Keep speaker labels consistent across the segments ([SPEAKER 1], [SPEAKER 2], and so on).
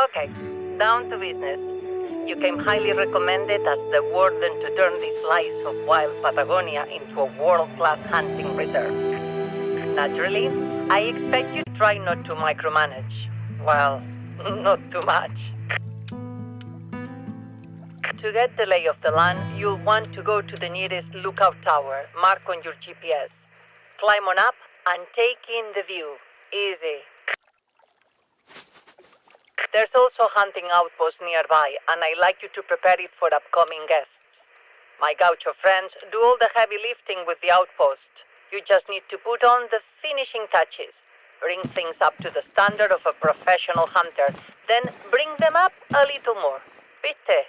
[SPEAKER 1] Okay, down to business. You came highly recommended as the warden to turn this slice of wild Patagonia into a world-class hunting reserve. Naturally, I expect you to try not to micromanage. Well, not too much. To get the lay of the land, you'll want to go to the nearest lookout tower, marked on your GPS. Climb on up and take in the view. Easy. There's also a hunting outpost nearby, and I'd like you to prepare it for upcoming guests. My gaucho friends do all the heavy lifting with the outpost. You just need to put on the finishing touches. Bring things up to the standard of a professional hunter, then bring them up a little more. Viste?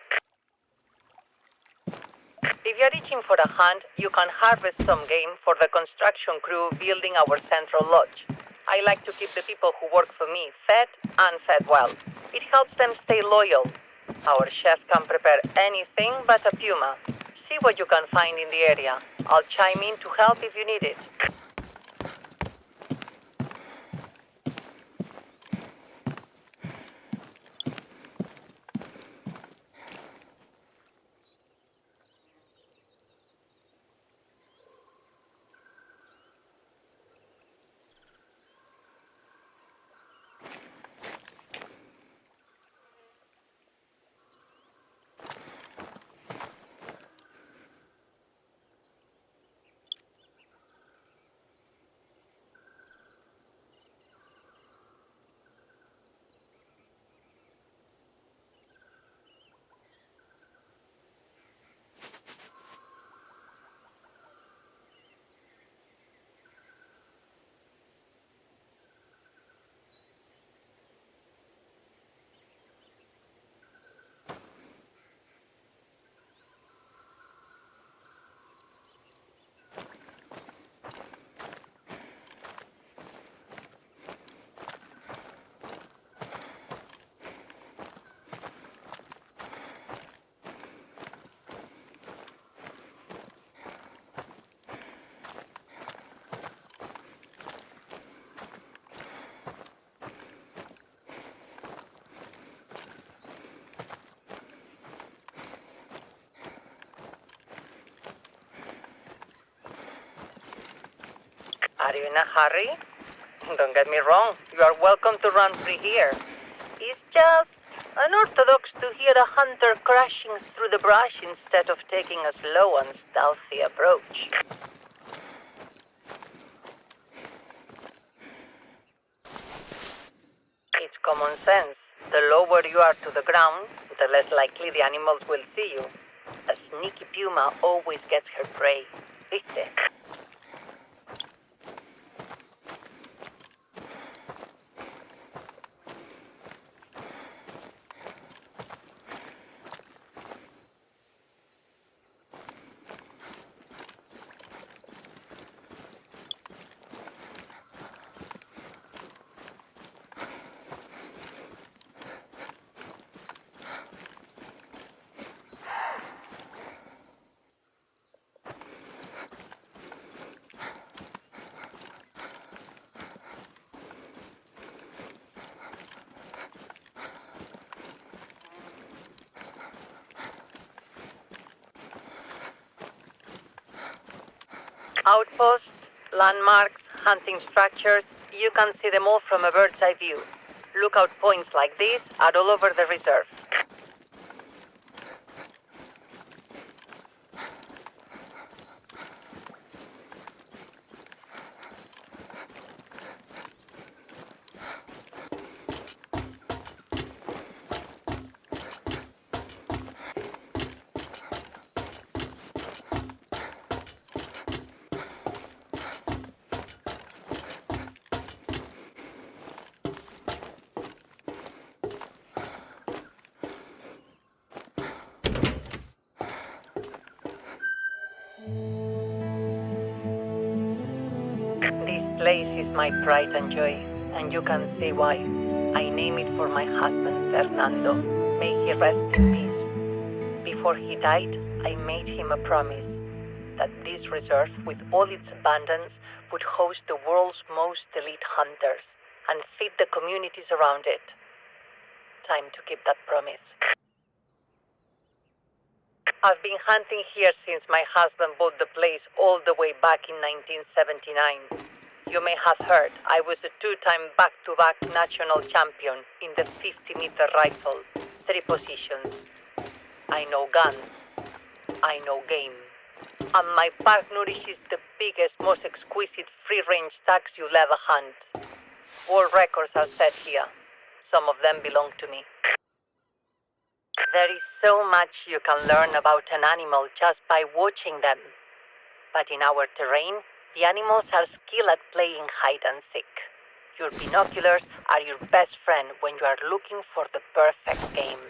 [SPEAKER 1] If you're itching for a hunt, you can harvest some game for the construction crew building our central lodge. I like to keep the people who work for me fed and fed well. It helps them stay loyal. Our chef can prepare anything but a puma. See what you can find in the area. I'll chime in to help if you need it. Are you in a hurry? Don't get me wrong, you are welcome to run free here. It's just unorthodox to hear a hunter crashing through the brush instead of taking a slow and stealthy approach. It's common sense. The lower you are to the ground, the less likely the animals will see you. A sneaky puma always gets her prey. ¿Viste? Outposts, landmarks, hunting structures, you can see them all from a bird's eye view. Lookout points like this are all over the reserve. This place is my pride and joy, and you can see why. I name it for my husband, Fernando. May he rest in peace. Before he died, I made him a promise that this reserve, with all its abundance, would host the world's most elite hunters and feed the communities around it. time to keep that promise. I've been hunting here since my husband bought the place all the way back in 1979. You may have heard I was a two-time back-to-back national champion in the 50-meter rifle, 3 positions. I know guns. I know game. And my park nourishes the biggest, most exquisite free-range stags you'll ever hunt. World records are set here. Some of them belong to me. There is so much you can learn about an animal just by watching them. But in our terrain, the animals are skilled at playing hide and seek. Your binoculars are your best friend when you are looking for the perfect game.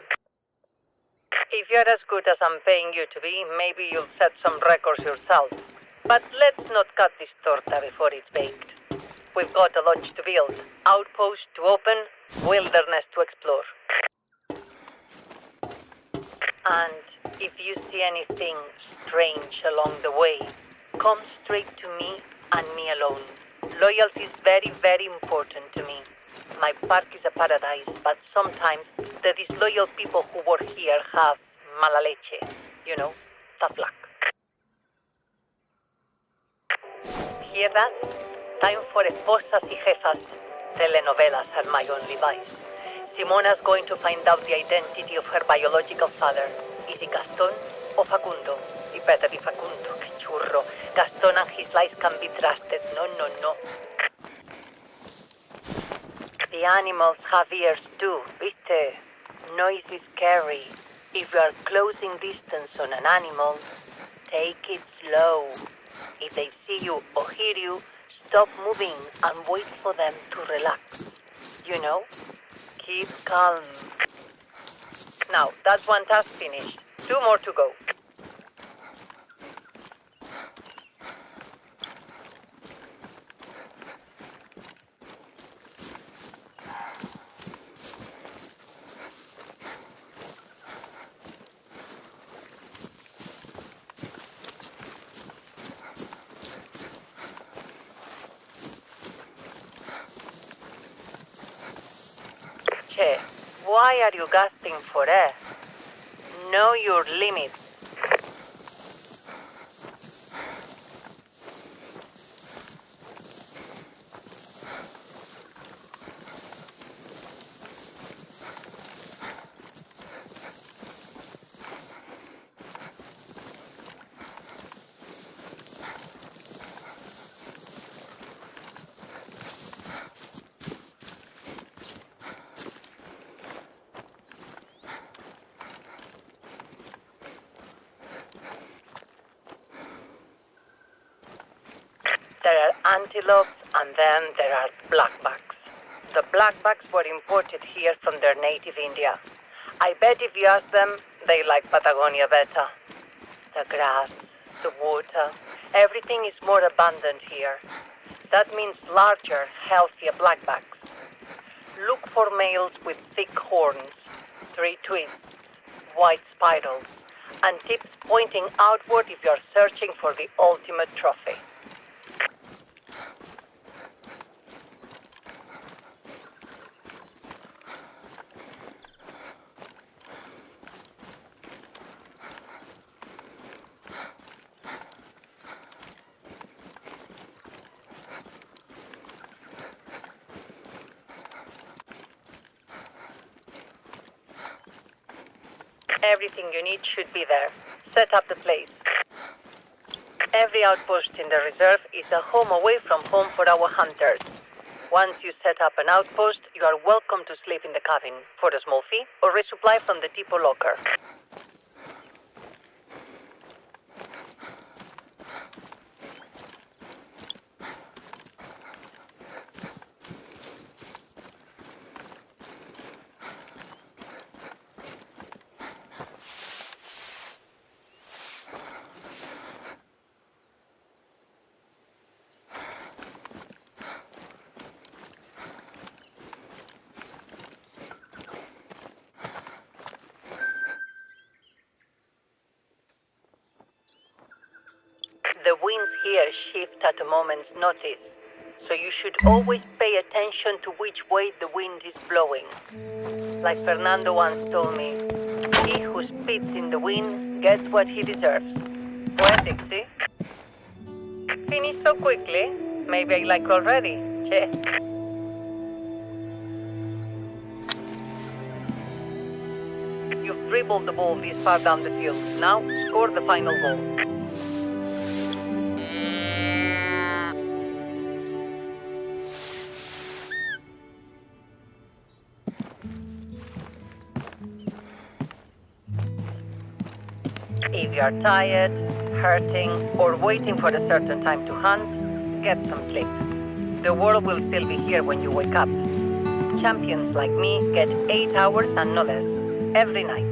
[SPEAKER 1] If you're as good as I'm paying you to be, maybe you'll set some records yourself. But let's not cut this torta before it's baked. We've got a lodge to build, outposts to open, wilderness to explore. And if you see anything strange along the way, come straight to me and me alone. Loyalty is very, very important to me. My park is a paradise, but sometimes the disloyal people who work here have mala leche. You know, tough luck. Hear that? Time for esposas y jefas. Telenovelas are my only vice. Simona's going to find out the identity of her biological father. Is it Gaston or Facundo? It better be Facundo, que churro. Gaston and his lies can be trusted. No, no, no. The animals have ears too, viste? Noise is scary. If you are closing distance on an animal, take it slow. If they see you or hear you, stop moving and wait for them to relax. You know? Keep calm. Now, that's one task finished. 2 more to go. Why are you gasping for air? Know your limits. There are antelopes and then there are blackbacks. The blackbacks were imported here from their native India. I bet if you ask them, they like Patagonia better. The grass, the water, everything is more abundant here. That means larger, healthier blackbacks. Look for males with thick horns, 3 twists, white spirals, and tips pointing outward if you're searching for the ultimate trophy. Everything you need should be there. Set up the place. Every outpost in the reserve is a home away from home for our hunters. Once you set up an outpost, you are welcome to sleep in the cabin for a small fee or resupply from the depot locker. The winds here shift at a moment's notice, so you should always pay attention to which way the wind is blowing. Like Fernando once told me, he who spits in the wind gets what he deserves. Poetic, see? Finished so quickly. Maybe I like already. Che. You've dribbled the ball this far down the field. Now, score the final goal. If you're tired, hurting, or waiting for a certain time to hunt, get some sleep. The world will still be here when you wake up. Champions like me get 8 hours and no less, every night.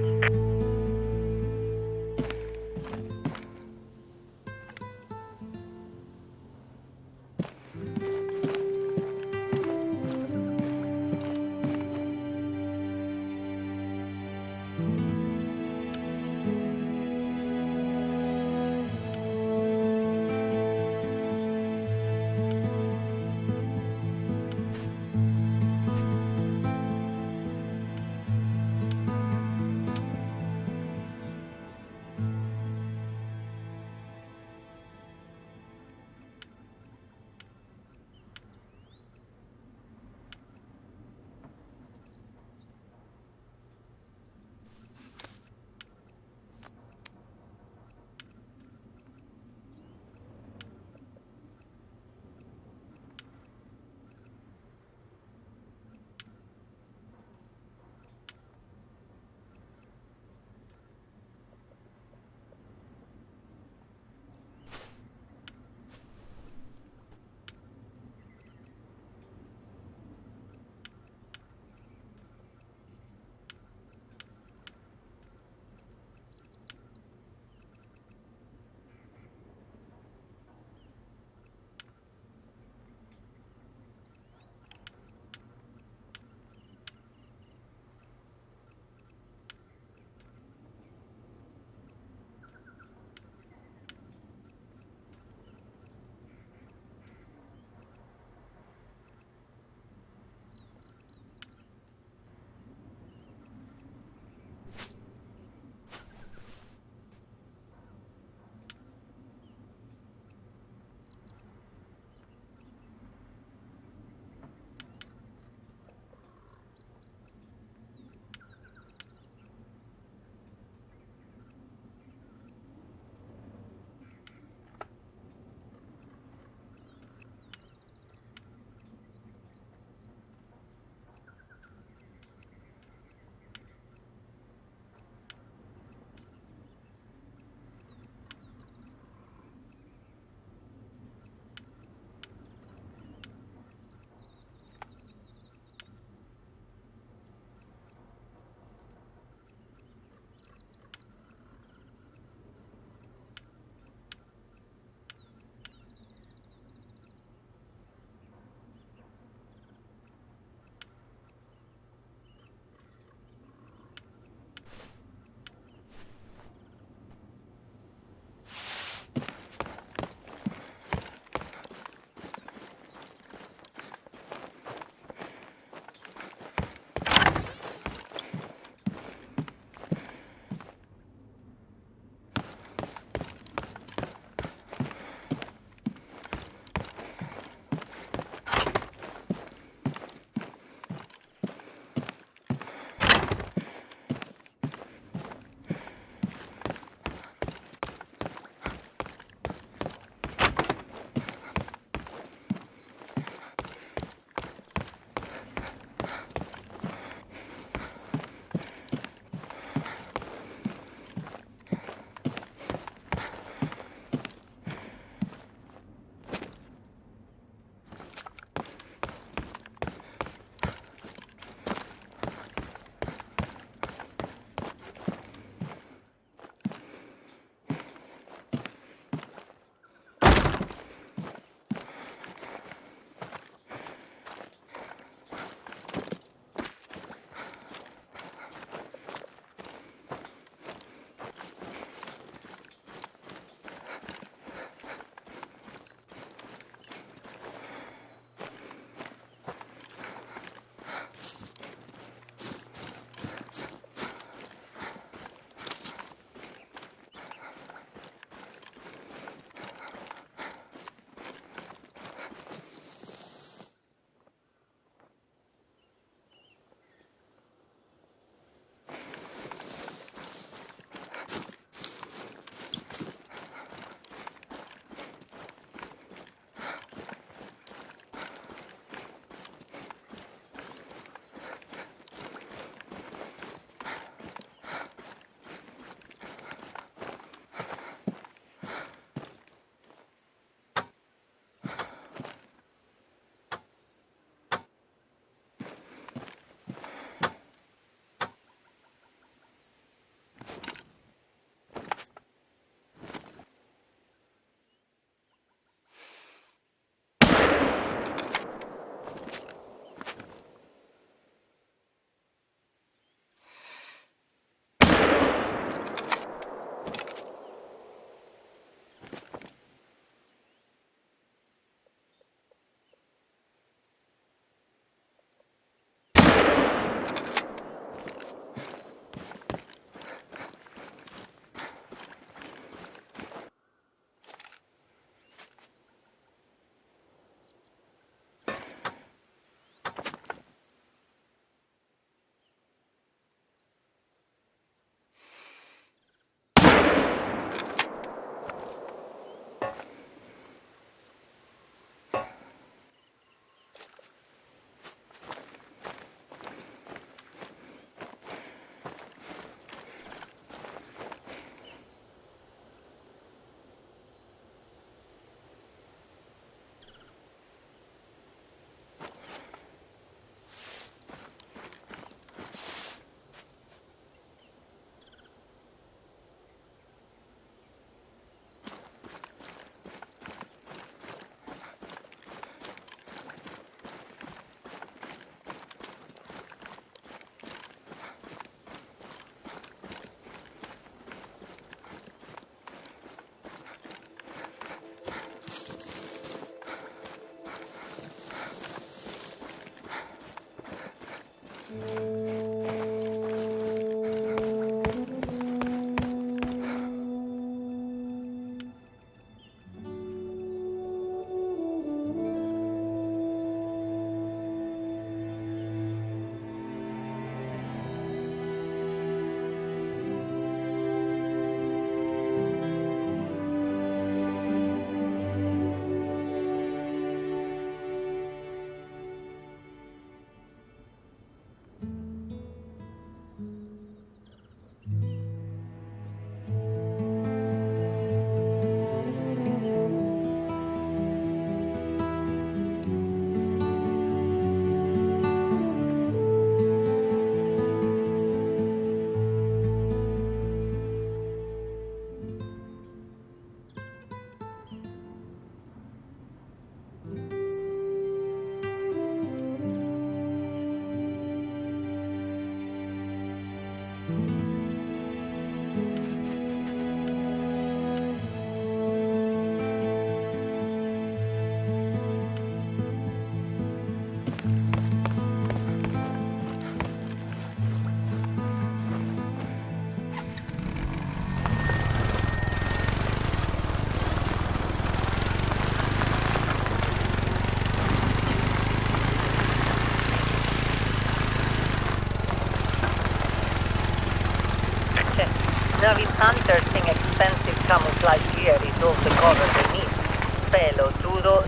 [SPEAKER 1] These hunters think expensive camouflage gear is all the cover they need. Pelotudos.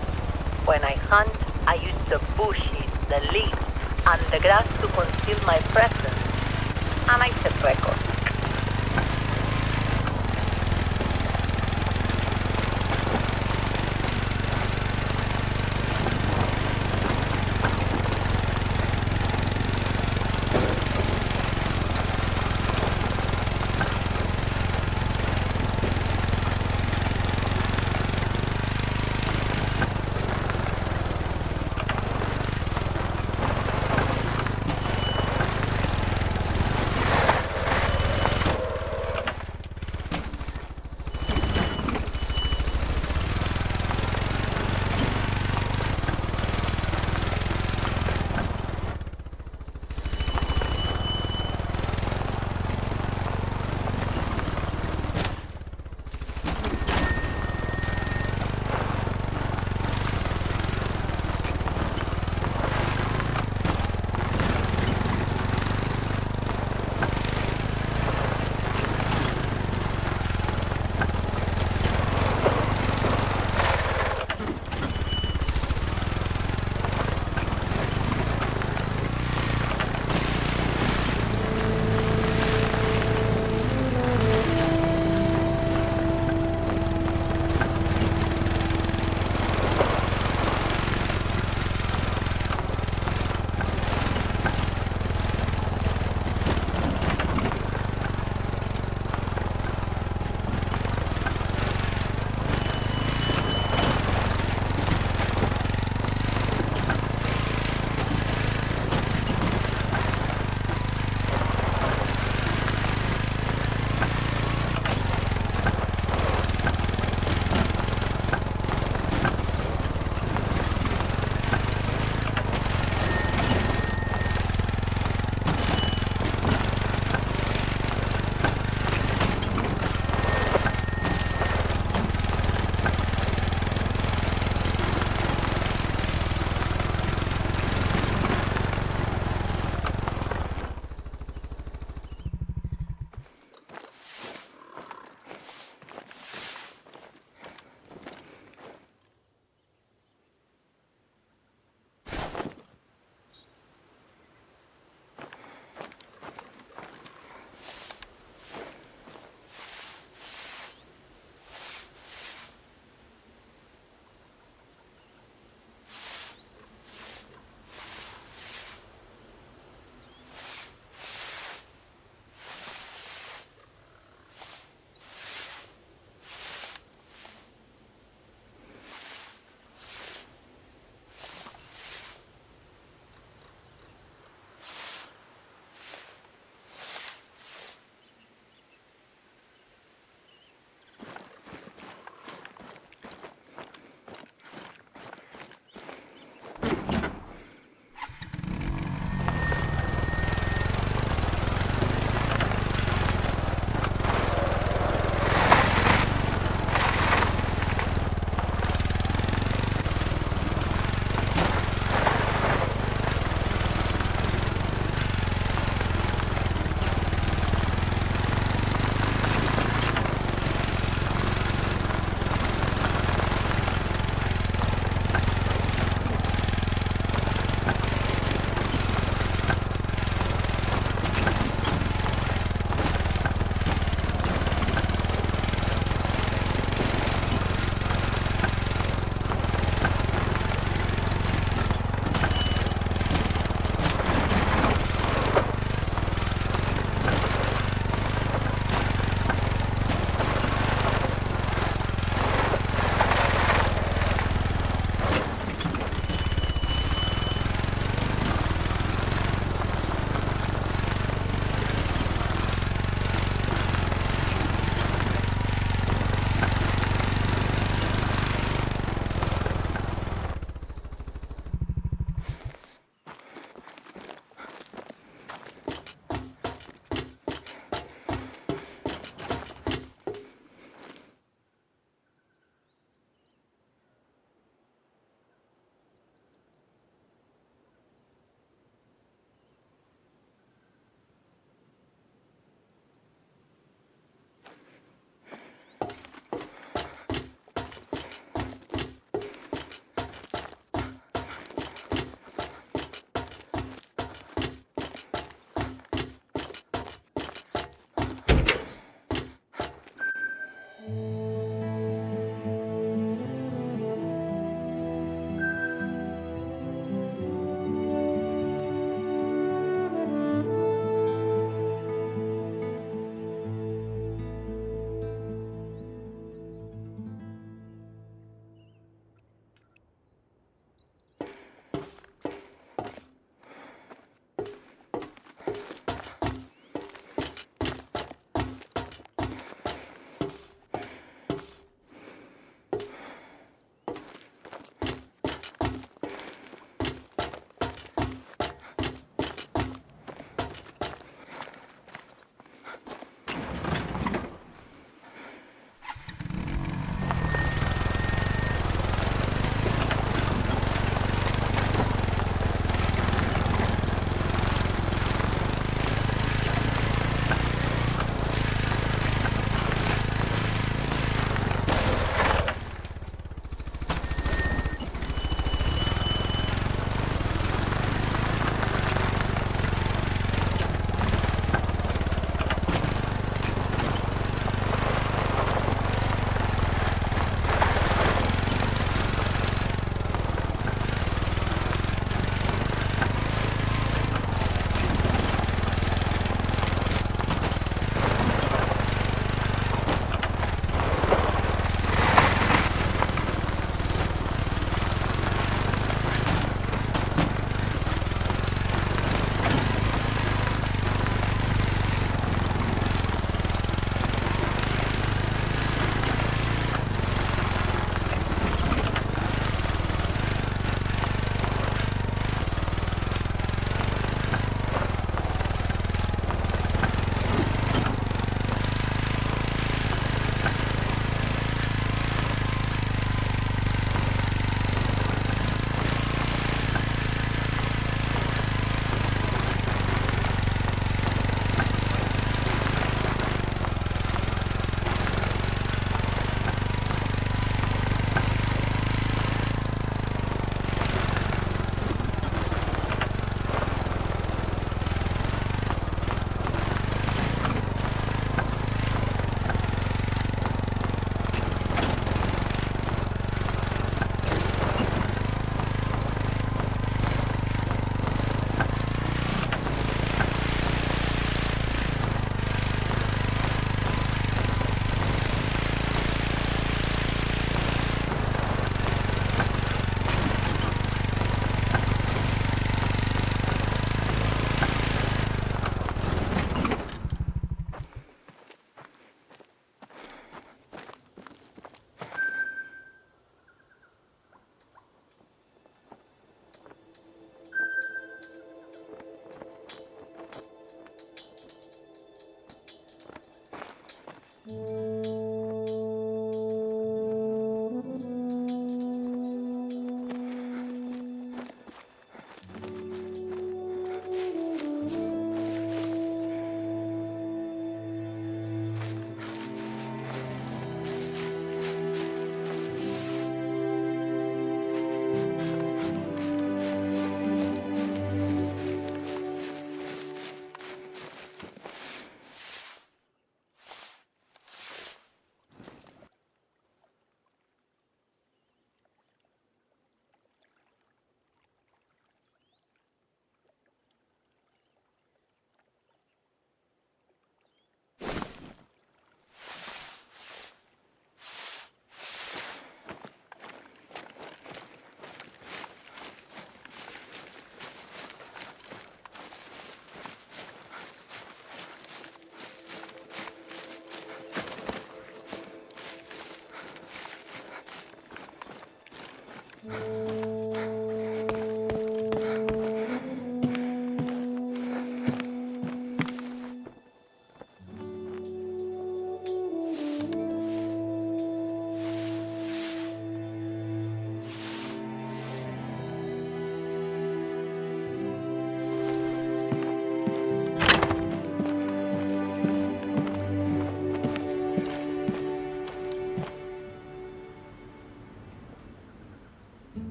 [SPEAKER 1] When I hunt, I use the bushes, the leaves, and the grass to conceal my presence. And I set records.